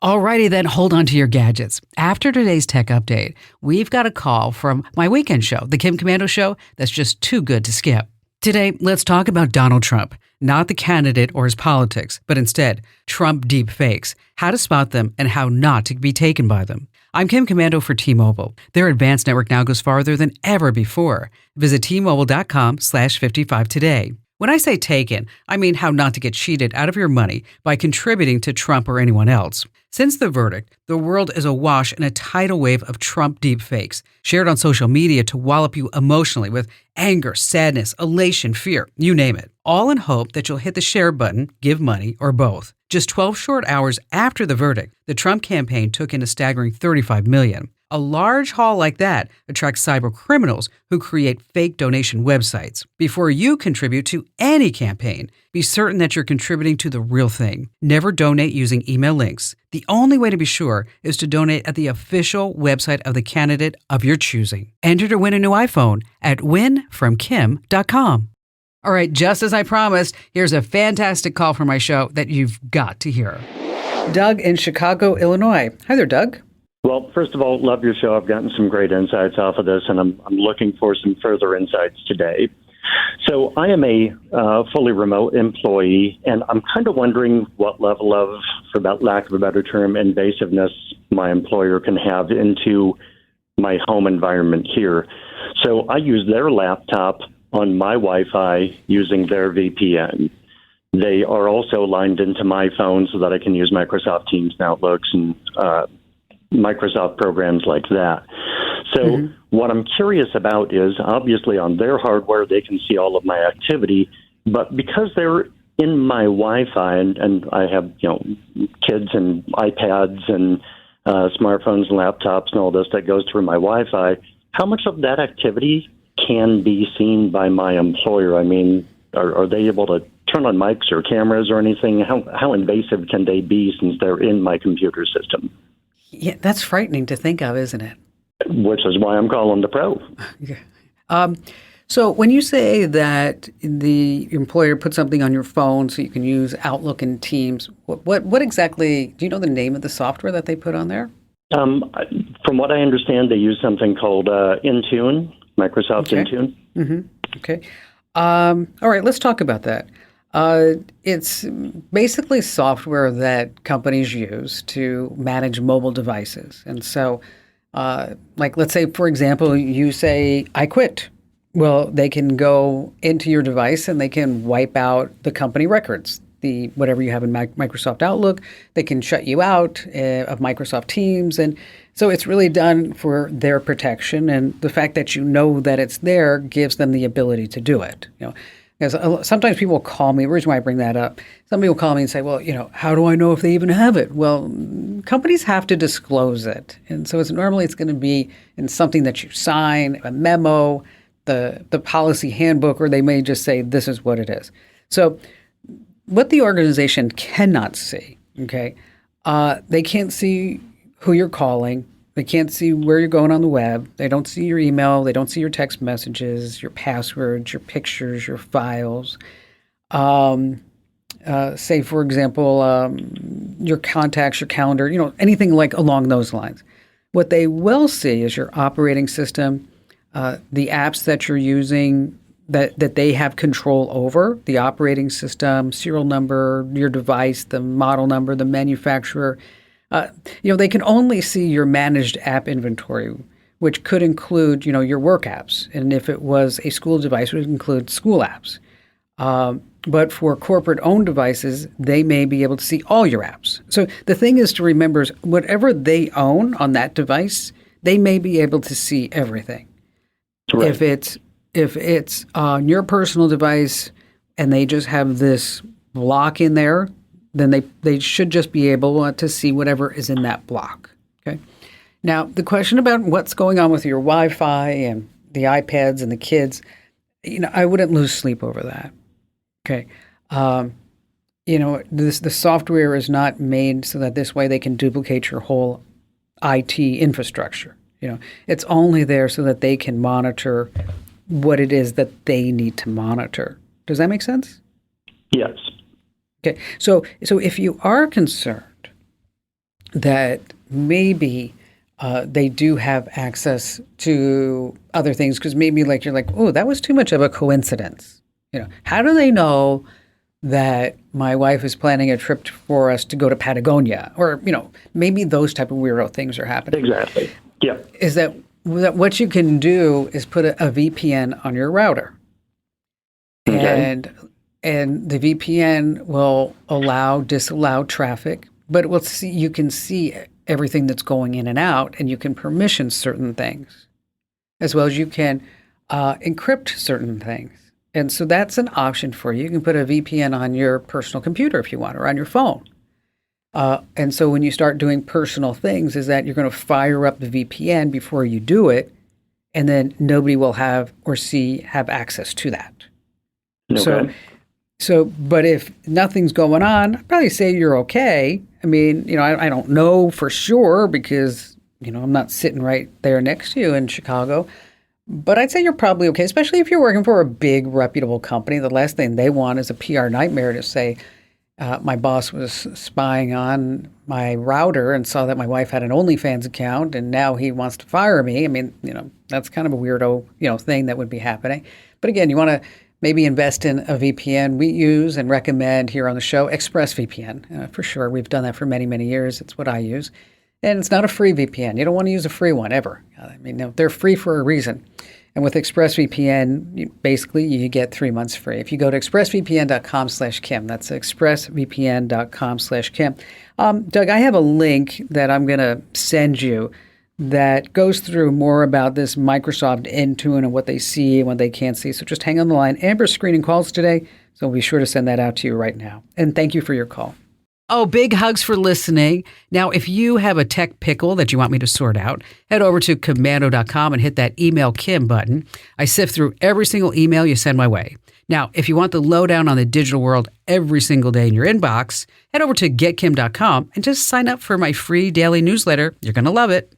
Alrighty then, hold on to your gadgets. After today's tech update, we've got a call from my weekend show, The Kim Komando Show, that's just too good to skip. Today, let's talk about Donald Trump, not the candidate or his politics, but instead, Trump deep fakes, how to spot them, and how not to be taken by them. I'm Kim Komando for T-Mobile. Their advanced network now goes farther than ever before. Visit T-Mobile.com/55 today. When I say taken, I mean how not to get cheated out of your money by contributing to Trump or anyone else. Since the verdict, the world is awash in a tidal wave of Trump deepfakes, shared on social media to wallop you emotionally with anger, sadness, elation, fear, you name it. All in hope that you'll hit the share button, give money, or both. Just 12 short hours after the verdict, the Trump campaign took in a staggering $35 million. A large haul like that attracts cyber criminals who create fake donation websites. Before you contribute to any campaign, be certain that you're contributing to the real thing. Never donate using email links. The only way to be sure is to donate at the official website of the candidate of your choosing. Enter to win a new iPhone at winfromkim.com. All right, just as I promised, here's a fantastic call from my show that you've got to hear. Doug in Chicago, Illinois. Hi there, Doug. Well, first of all, love your show. I've gotten some great insights off of this, and I'm looking for some further insights today. So I am a fully remote employee, and I'm kind of wondering what level of, for lack of a better term, invasiveness my employer can have into my home environment here. So I use their laptop on my Wi-Fi using their VPN. They are also lined into my phone so that I can use Microsoft Teams and Outlooks and Microsoft programs like that. So what I'm curious about is, obviously on their hardware, they can see all of my activity, but because they're in my Wi-Fi and I have, kids and iPads and smartphones and laptops and all this that goes through my Wi-Fi, how much of that activity can be seen by my employer? I mean, are they able to turn on mics or cameras or anything? How invasive can they be since they're in my computer system? Yeah, that's frightening to think of, isn't it? Which is why I'm calling the pro. So when you say that the employer put something on your phone so you can use Outlook and Teams, what exactly, do you know the name of the software that they put on there? From what I understand, they use something called Intune, Microsoft Intune. Mm-hmm. Okay. All right, let's talk about that. It's basically software that companies use to manage mobile devices. And so, let's say, for example, you say, I quit. Well, they can go into your device and they can wipe out the company records, whatever you have in Microsoft Outlook. They can shut you out of Microsoft Teams. And so it's really done for their protection. And the fact that you know that it's there gives them the ability to do it. Because sometimes people call me, the reason why I bring that up, some people call me and say, well, how do I know if they even have it? Well, companies have to disclose it. And so normally it's going to be in something that you sign, a memo, the policy handbook, or they may just say, this is what it is. So what the organization cannot see, okay, they can't see who you're calling. They can't see where you're going on the web. They don't see your email. They don't see your text messages, your passwords, your pictures, your files. Say, for example, your contacts, your calendar, anything like along those lines. What they will see is your operating system, the apps that you're using that they have control over, the operating system, serial number, your device, the model number, the manufacturer. They can only see your managed app inventory, which could include, your work apps. And if it was a school device, it would include school apps. But for corporate-owned devices, they may be able to see all your apps. So the thing is to remember is whatever they own on that device, they may be able to see everything. Right. If it's on your personal device and they just have this block in there, then they should just be able to see whatever is in that block. Okay. Now, the question about what's going on with your Wi-Fi and the iPads and the kids, I wouldn't lose sleep over that. Okay. The software is not made so that this way they can duplicate your whole IT infrastructure. It's only there so that they can monitor what it is that they need to monitor. Does that make sense? Yes. Okay, so if you are concerned that maybe they do have access to other things, because maybe like you're like, oh, that was too much of a coincidence. How do they know that my wife is planning a trip for us to go to Patagonia? Or, maybe those type of weirdo things are happening. Exactly. Yeah. Is that what you can do is put a VPN on your router. Okay. And the VPN will disallow traffic, but you can see everything that's going in and out, and you can permission certain things, as well as you can encrypt certain things. And so that's an option for you. You can put a VPN on your personal computer if you want, or on your phone. And so when you start doing personal things, is that you're going to fire up the VPN before you do it, and then nobody will have access to that. Okay. But if nothing's going on, I'd probably say you're okay. I mean, I don't know for sure because, I'm not sitting right there next to you in Chicago. But I'd say you're probably okay, especially if you're working for a big, reputable company. The last thing they want is a PR nightmare to say, my boss was spying on my router and saw that my wife had an OnlyFans account, and now he wants to fire me. I mean, that's kind of a weirdo, thing that would be happening. But again, you want to maybe invest in a VPN. We use and recommend here on the show ExpressVPN, for sure. We've done that for many, many years. It's what I use. And it's not a free VPN. You don't want to use a free one ever. I mean, they're free for a reason. And with ExpressVPN, you get 3 months free. If you go to expressvpn.com/Kim, that's expressvpn.com/Kim. Doug, I have a link that I'm going to send you that goes through more about this Microsoft Intune and what they see and what they can't see. So just hang on the line. Amber's screening calls today, so we'll be sure to send that out to you right now. And thank you for your call. Oh, big hugs for listening. Now, if you have a tech pickle that you want me to sort out, head over to komando.com and hit that email Kim button. I sift through every single email you send my way. Now, if you want the lowdown on the digital world every single day in your inbox, head over to getkim.com and just sign up for my free daily newsletter. You're going to love it.